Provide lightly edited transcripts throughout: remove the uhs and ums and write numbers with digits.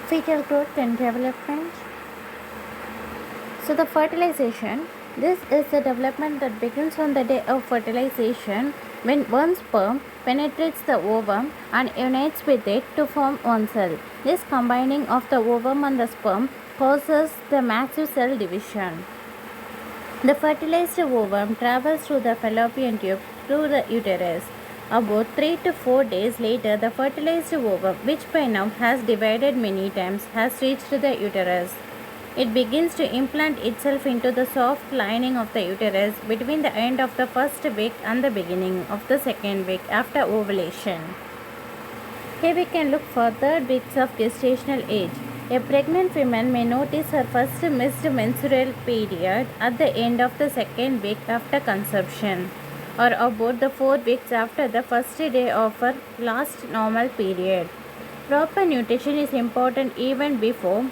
Fetal growth and development. So, the fertilization. This is the development that begins on the day of fertilization when one sperm penetrates the ovum and unites with it to form one cell. This combining of the ovum and the sperm causes the massive cell division. The fertilized ovum travels through the fallopian tube to the uterus. About 3 to 4 days later, the fertilized ovum, which by now has divided many times, has reached the uterus. It begins to implant itself into the soft lining of the uterus between the end of the first week and the beginning of the second week after ovulation. Here we can look for third weeks of gestational age. A pregnant woman may notice her first missed menstrual period at the end of the second week after conception, or about the 4 weeks after the first day of her last normal period. Proper nutrition is important even before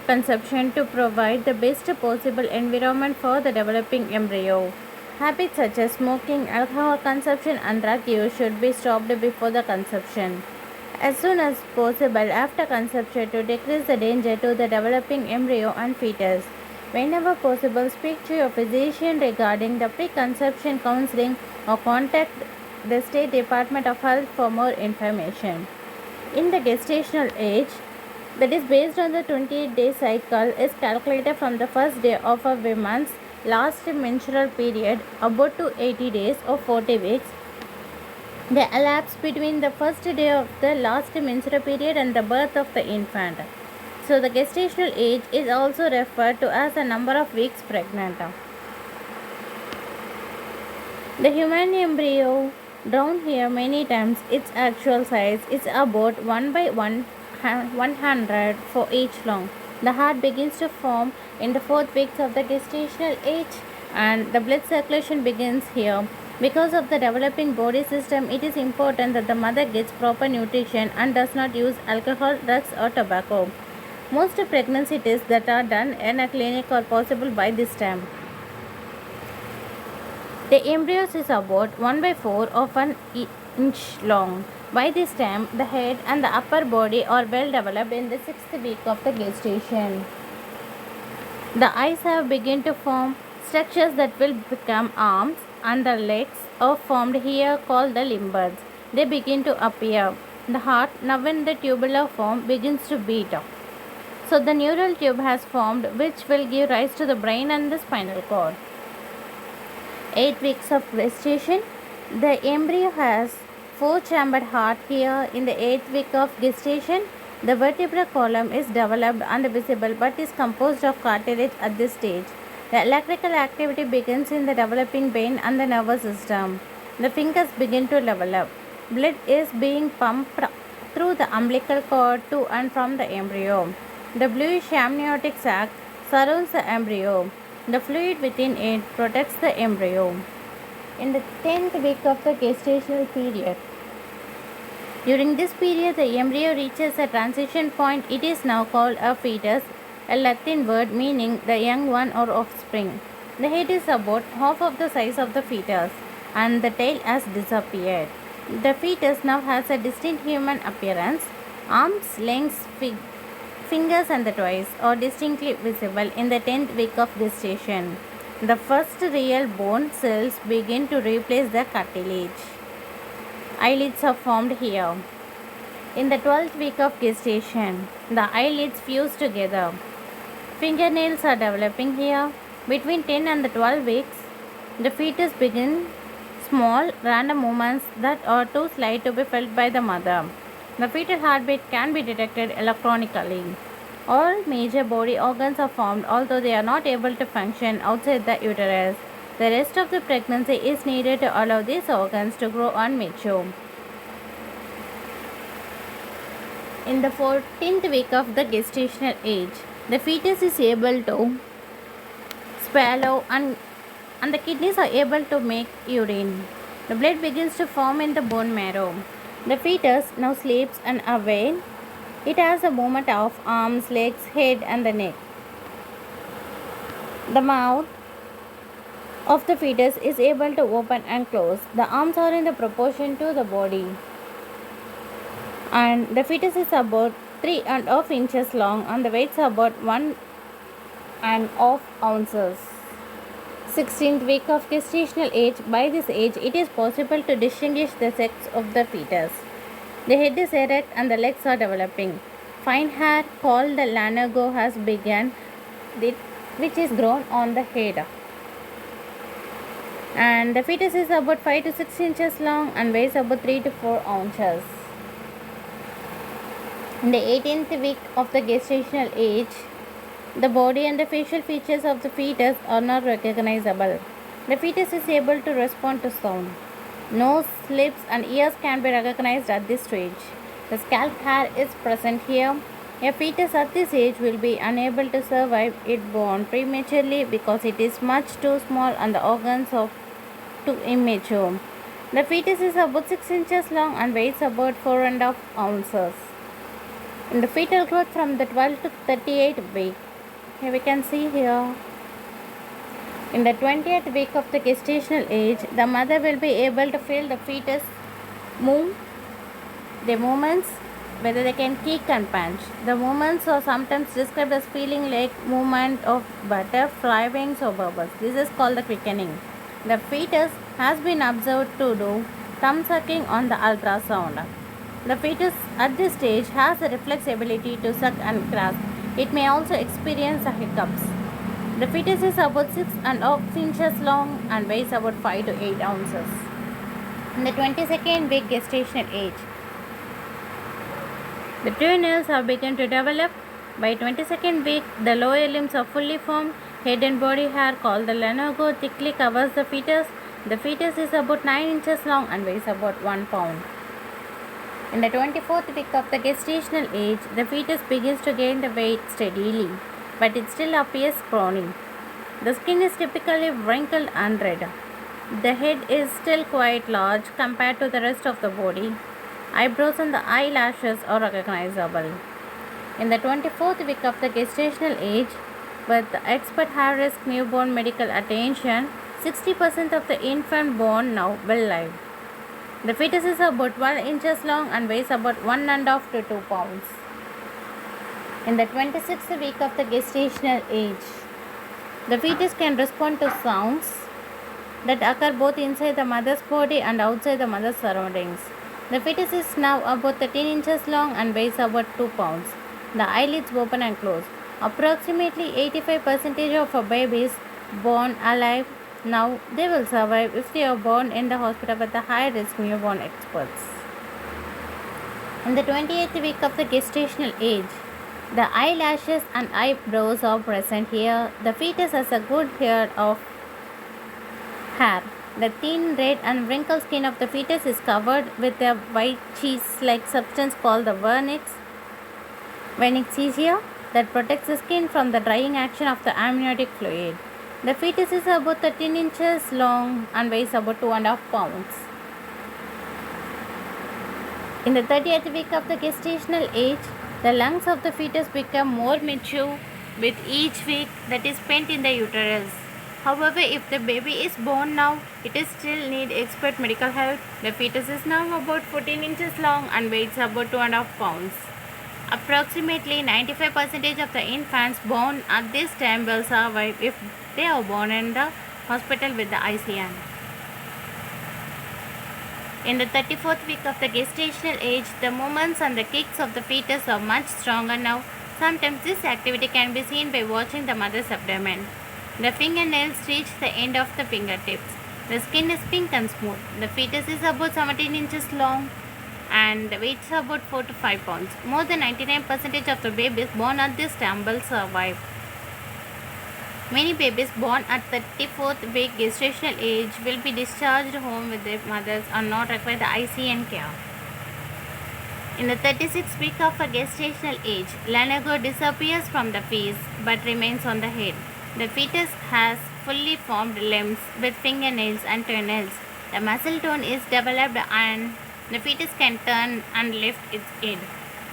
conception to provide the best possible environment for the developing embryo. Habits such as smoking, alcohol consumption, and drug use should be stopped before the conception. As soon as possible after conception to decrease the danger to the developing embryo and fetus. Whenever possible, speak to your physician regarding the preconception counseling or contact the State Department of Health for more information. In the gestational age, that is based on the 28-day cycle, is calculated from the first day of a woman's last menstrual period about to 80 days or 40 weeks. The elapse between the first day of the last menstrual period and the birth of the infant. So the gestational age is also referred to as the number of weeks pregnant. The human embryo down here many times its actual size is about 1 by 100 for each long. The heart begins to form in the 4th weeks of the gestational age and the blood circulation begins here. Because of the developing body system, it is important that the mother gets proper nutrition and does not use alcohol, drugs or tobacco. Most pregnancy tests that are done in a clinic are possible by this time. The embryo is about 1 by 4 of an inch long. By this time, the head and the upper body are well developed in the 6th week of the gestation. The eyes have begun to form structures that will become arms, and the legs are formed here called the limbers. They begin to appear. The heart, now in the tubular form, begins to beat. So the neural tube has formed, which will give rise to the brain and the spinal cord. 8 weeks of gestation. The embryo has 4-chambered heart here in the 8th week of gestation. The vertebral column is developed and visible but is composed of cartilage at this stage. The electrical activity begins in the developing brain and the nervous system. The fingers begin to develop. Blood is being pumped through the umbilical cord to and from the embryo. The bluish amniotic sac surrounds the embryo. The fluid within it protects the embryo. In the 10th week of the gestational period, during this period, the embryo reaches a transition point. It is now called a fetus, a Latin word meaning the young one or offspring. The head is about half of the size of the fetus and the tail has disappeared. The fetus now has a distinct human appearance. Arms, legs, fingers and the toes are distinctly visible in the 10th week of gestation. The first real bone cells begin to replace the cartilage. Eyelids are formed here. In the 12th week of gestation, the eyelids fuse together. Fingernails are developing here. Between 10 and the 12 weeks, the fetus begins small random movements that are too slight to be felt by the mother. The fetal heartbeat can be detected electronically. All major body organs are formed although they are not able to function outside the uterus. The rest of the pregnancy is needed to allow these organs to grow and mature. In the 14th week of the gestational age, the fetus is able to swallow and the kidneys are able to make urine. The blood begins to form in the bone marrow. The fetus now sleeps and awake. It has a movement of arms, legs, head and the neck. The mouth of the fetus is able to open and close. The arms are in the proportion to the body. And the fetus is about 3.5 inches long and the weights are about 1.5 ounces. 16th week of gestational age. By this age, it is possible to distinguish the sex of the fetus. The head is erect and the legs are developing. Fine hair called the lanugo has begun, which is grown on the head. And the fetus is about 5 to 6 inches long and weighs about 3 to 4 ounces. In the 18th week of the gestational age, the body and the facial features of the fetus are not recognizable. The fetus is able to respond to sound. Nose, lips, and ears can be recognized at this stage. The scalp hair is present here. A fetus at this age will be unable to survive it born prematurely because it is much too small and the organs are too immature. The fetus is about 6 inches long and weighs about 4.5 ounces. In the fetal growth from the 12th to 38th week, here we can see here. In the 20th week of the gestational age, the mother will be able to feel the fetus move, the movements, whether they can kick and punch. The movements are sometimes described as feeling like movement of butterfly wings or bubbles. This is called the quickening. The fetus has been observed to do thumb sucking on the ultrasound. The fetus at this stage has the reflex ability to suck and grasp. It may also experience the hiccups. The fetus is about 6.5 inches long and weighs about 5 to 8 ounces. In the 22nd week gestational age, the two nails have begun to develop. By 22nd week, the lower limbs are fully formed. Head and body hair called the lanugo thickly covers the fetus. The fetus is about 9 inches long and weighs about 1 pound. In the 24th week of the gestational age, the fetus begins to gain the weight steadily, but it still appears scrawny. The skin is typically wrinkled and red. The head is still quite large compared to the rest of the body. Eyebrows and the eyelashes are recognizable. In the 24th week of the gestational age, with expert high-risk newborn medical attention, 60% of the infant born now will live. The fetus is about 12 inches long and weighs about 1.5 to 2 pounds. In the 26th week of the gestational age, the fetus can respond to sounds that occur both inside the mother's body and outside the mother's surroundings. The fetus is now about 13 inches long and weighs about 2 pounds. The eyelids open and close. Approximately 85% of babies born alive now they will survive if they are born in the hospital with the high risk newborn experts. In the 28th week of the gestational age, the eyelashes and eyebrows are present here. The fetus has a good hair of hair. The thin red and wrinkled skin of the fetus is covered with a white cheese-like substance called the vernixia that protects the skin from the drying action of the amniotic fluid. The fetus is about 13 inches long and weighs about 2.5 pounds. In the 30th week of the gestational age, the lungs of the fetus become more mature with each week that is spent in the uterus. However, if the baby is born now, it is still need expert medical help. The fetus is now about 14 inches long and weighs about 2.5 pounds. Approximately 95% of the infants born at this time will survive if they are born in the hospital with the ICN. In the 34th week of the gestational age, the movements and the kicks of the fetus are much stronger now. Sometimes this activity can be seen by watching the mother's abdomen. The fingernails reach the end of the fingertips. The skin is pink and smooth. The fetus is about 17 inches long and weighs about 4 to 5 pounds. More than 99% of the babies born at this time will survive. Many babies born at 34th week gestational age will be discharged home with their mothers and not require the ICN care. In the 36th week of a gestational age, lanugo disappears from the face but remains on the head. The fetus has fully formed limbs with fingernails and toenails. The muscle tone is developed and the fetus can turn and lift its head.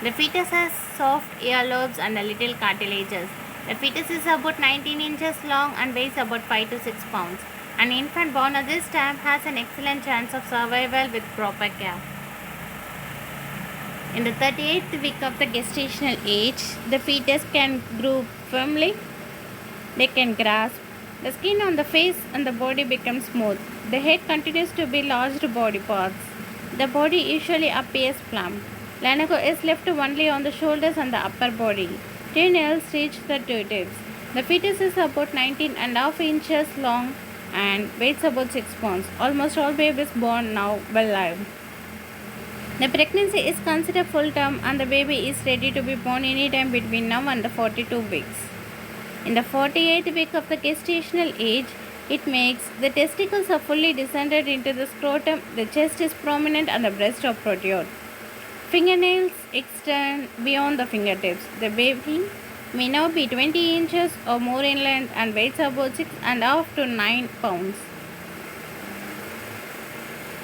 The fetus has soft earlobes and a little cartilages. The fetus is about 19 inches long and weighs about 5 to 6 pounds. An infant born at this time has an excellent chance of survival with proper care. In the 38th week of the gestational age, the fetus can grow firmly, they can grasp. The skin on the face and the body becomes smooth. The head continues to be large body parts. The body usually appears plump. Lanago is left only on the shoulders and the upper body. 10 nails reach the two tips. The fetus is about 19.5 inches long and weighs about 6 pounds. Almost all babies born now will live. The pregnancy is considered full term and the baby is ready to be born anytime between now and the 42 weeks. In the 48th week of the gestational age, it makes the testicles are fully descended into the scrotum, the chest is prominent and the breasts are protrude. Fingernails extend beyond the fingertips. The baby may now be 20 inches or more in length and weighs about 6.5 to 9 pounds.